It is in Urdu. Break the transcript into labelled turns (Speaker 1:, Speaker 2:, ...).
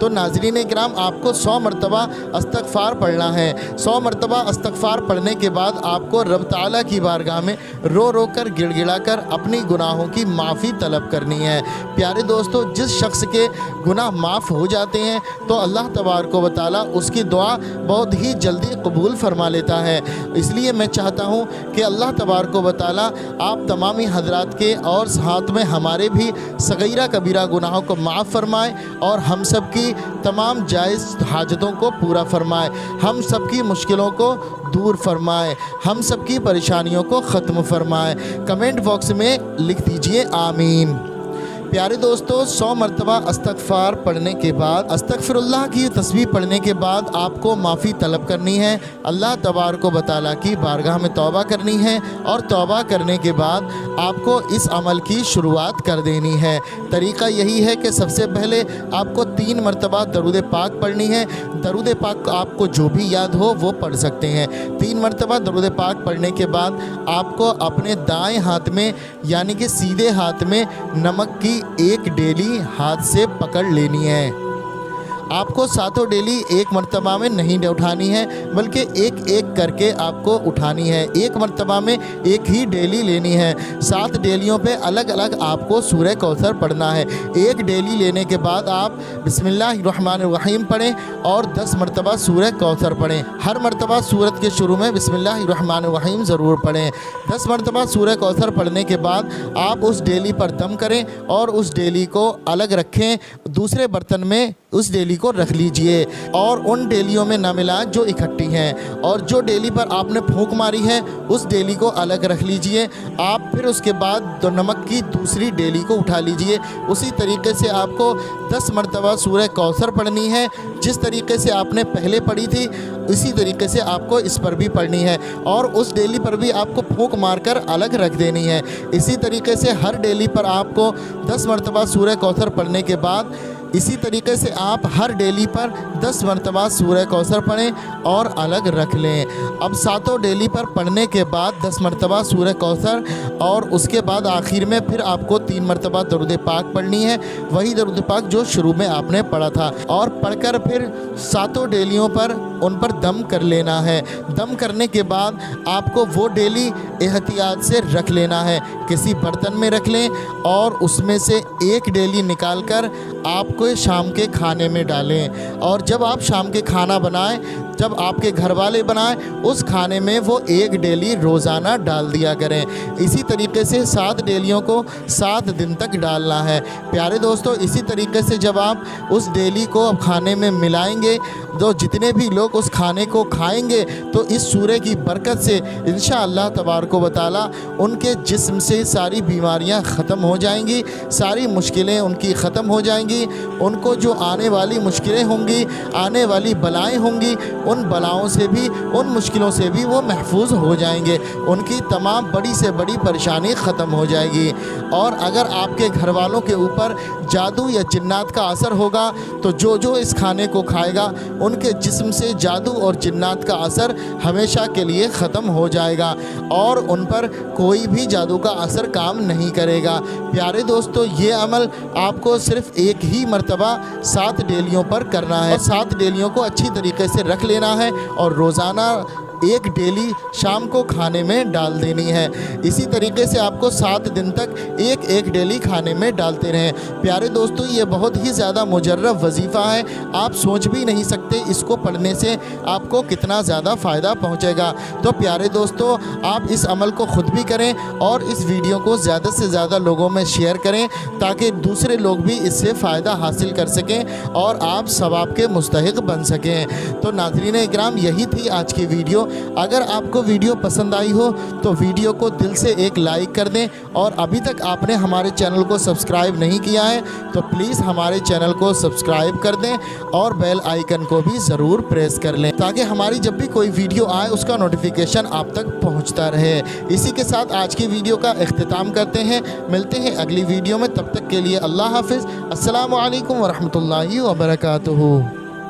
Speaker 1: تو ناظرین اکرام، آپ کو 100 مرتبہ استغفار پڑھنا ہے۔ 100 مرتبہ استغفار پڑھنے کے بعد آپ کو رب تعالیٰ کی بارگاہ میں رو رو کر گڑ گڑا کر اپنی گناہوں کی معافی طلب کرنی ہے۔ پیارے دوستو، جس شخص کے گناہ معاف ہو جاتے ہیں تو اللہ تبارک و تعالیٰ اس کی دعا بہت ہی جلدی قبول فرما لیتا ہے۔ اس لیے میں چاہتا ہوں کہ اللہ تبارک و تعالیٰ آپ تمامی حضرات کے اور ساتھ میں ہمارے بھی صغیرہ کبیرہ گناہوں کو معاف فرمائے اور ہم سب کی تمام جائز حاجتوں کو پورا فرمائے، ہم سب کی مشکلوں کو دور فرمائے، ہم سب کی پریشانیوں کو ختم فرمائے۔ کمنٹ باکس میں لکھ دیجئے آمین۔ پیارے دوستو، 100 مرتبہ استغفار پڑھنے کے بعد، استغفر اللہ کی تسبیح پڑھنے کے بعد آپ کو معافی طلب کرنی ہے، اللہ تبارک و تعالیٰ کی بارگاہ میں توبہ کرنی ہے، اور توبہ کرنے کے بعد آپ کو اس عمل کی شروعات کر دینی ہے۔ طریقہ یہی ہے کہ سب سے پہلے آپ کو 3 مرتبہ درود پاک پڑھنی ہے۔ درود پاک آپ کو جو بھی یاد ہو وہ پڑھ سکتے ہیں۔ 3 مرتبہ درود پاک پڑھنے کے بعد آپ کو اپنے دائیں ہاتھ میں یعنی کہ سیدھے ہاتھ میں نمک کی ایک ڈیلی ہاتھ سے پکڑ لینی ہے۔ آپ کو ساتوں ڈیلی ایک مرتبہ میں نہیں اٹھانی ہے، بلکہ ایک ایک کر کے آپ کو اٹھانی ہے۔ ایک مرتبہ میں ایک ہی ڈیلی لینی ہے۔ 7 ڈیلیوں پہ الگ الگ آپ کو سورہ کوثر پڑھنا ہے۔ ایک ڈیلی لینے کے بعد آپ بسم اللہ الرحمن الرحیم پڑھیں اور 10 مرتبہ سورہ کوثر پڑھیں۔ ہر مرتبہ سورت کے شروع میں بسم اللہ الرحمن الرحیم ضرور پڑھیں۔ 10 مرتبہ سورہ کوثر پڑھنے کے بعد آپ اس ڈیلی پر دم کریں اور اس ڈیلی کو الگ رکھیں، دوسرے برتن میں اس ڈیلی کو رکھ لیجئے اور ان ڈیلیوں میں نہ ملائیں جو اکٹھی ہیں، اور جو ڈیلی پر آپ نے پھونک ماری ہے اس ڈیلی کو الگ رکھ لیجئے۔ آپ پھر اس کے بعد دو نمک کی دوسری ڈیلی کو اٹھا لیجئے۔ اسی طریقے سے آپ کو 10 مرتبہ سورہ کوثر پڑھنی ہے، جس طریقے سے آپ نے پہلے پڑھی تھی اسی طریقے سے آپ کو اس پر بھی پڑھنی ہے، اور اس ڈیلی پر بھی آپ کو پھونک مار کر الگ رکھ دینی ہے۔ اسی طریقے سے ہر ڈیلی پر آپ کو 10 مرتبہ سورہ کوثر پڑھنے کے بعد اسی طریقے سے آپ ہر ڈیلی پر 10 مرتبہ سورہ کوثر پڑھیں اور الگ رکھ لیں۔ اب 7 ڈیلی پر پڑھنے کے بعد 10 مرتبہ سورہ کوثر اور اس کے بعد آخر میں پھر آپ کو 3 مرتبہ درود پاک پڑھنی ہے، وہی درود پاک جو شروع میں آپ نے پڑھا تھا، اور پڑھ کر پھر 7 ڈیلیوں پر ان پر دم کر لینا ہے۔ دم کرنے کے بعد آپ کو وہ ڈیلی احتیاط سے رکھ لینا ہے، کسی برتن میں رکھ لیں اور اس میں سے ایک ڈیلی نکال کر آپ کو شام کے کھانے میں ڈالیں، اور جب آپ شام کے کھانا بنائیں، جب آپ کے گھر والے بنائیں، اس کھانے میں وہ ایک ڈیلی روزانہ ڈال دیا کریں۔ اسی طریقے سے 7 ڈیلیوں کو 7 دن تک ڈالنا ہے۔ پیارے دوستو، اسی طریقے سے جب آپ اس ڈیلی کو کھانے میں ملائیں گے تو جتنے بھی لوگ اس کھانے کو کھائیں گے تو اس سورہ کی برکت سے انشاءاللہ تبارک و تعالی ان کے جسم سے ساری بیماریاں ختم ہو جائیں گی، ساری مشکلیں ان کی ختم ہو جائیں گی، ان کو جو آنے والی مشکلیں ہوں گی، آنے والی بلائیں ہوں گی، ان بلاؤں سے بھی، ان مشکلوں سے بھی وہ محفوظ ہو جائیں گے، ان کی تمام بڑی سے بڑی پریشانی ختم ہو جائے گی۔ اور اگر آپ کے گھر والوں کے اوپر جادو یا جنات کا اثر ہوگا تو جو اس کھانے کو کھائے گا ان کے جسم سے جادو اور جنات کا اثر ہمیشہ کے لیے ختم ہو جائے گا، اور ان پر کوئی بھی جادو کا اثر کام نہیں کرے گا۔ پیارے دوستو، یہ عمل آپ کو صرف ایک ہی مرتبہ 7 ڈیلیوں پر کرنا ہے، اور 7 ڈیلیوں کو اچھی طریقے سے رکھ لینا ہے اور روزانہ ایک ڈیلی شام کو کھانے میں ڈال دینی ہے۔ اسی طریقے سے آپ کو 7 دن تک ایک ایک ڈیلی کھانے میں ڈالتے رہیں۔ پیارے دوستو، یہ بہت ہی زیادہ مجرب وظیفہ ہے، آپ سوچ بھی نہیں سکتے اس کو پڑھنے سے آپ کو کتنا زیادہ فائدہ پہنچے گا۔ تو پیارے دوستو، آپ اس عمل کو خود بھی کریں اور اس ویڈیو کو زیادہ سے زیادہ لوگوں میں شیئر کریں تاکہ دوسرے لوگ بھی اس سے فائدہ حاصل کر سکیں اور آپ ثواب کے مستحق بن سکیں۔ تو ناظرین اکرام، یہی تھی آج کی ویڈیو۔ اگر آپ کو ویڈیو پسند آئی ہو تو ویڈیو کو دل سے ایک لائک کر دیں، اور ابھی تک آپ نے ہمارے چینل کو سبسکرائب نہیں کیا ہے تو پلیز ہمارے چینل کو سبسکرائب کر دیں اور بیل آئیکن کو بھی ضرور پریس کر لیں تاکہ ہماری جب بھی کوئی ویڈیو آئے اس کا نوٹیفیکیشن آپ تک پہنچتا رہے۔ اسی کے ساتھ آج کی ویڈیو کا اختتام کرتے ہیں، ملتے ہیں اگلی ویڈیو میں، تب تک کے لیے اللہ حافظ۔ السلام علیکم ورحمۃ اللہ وبرکاتہ۔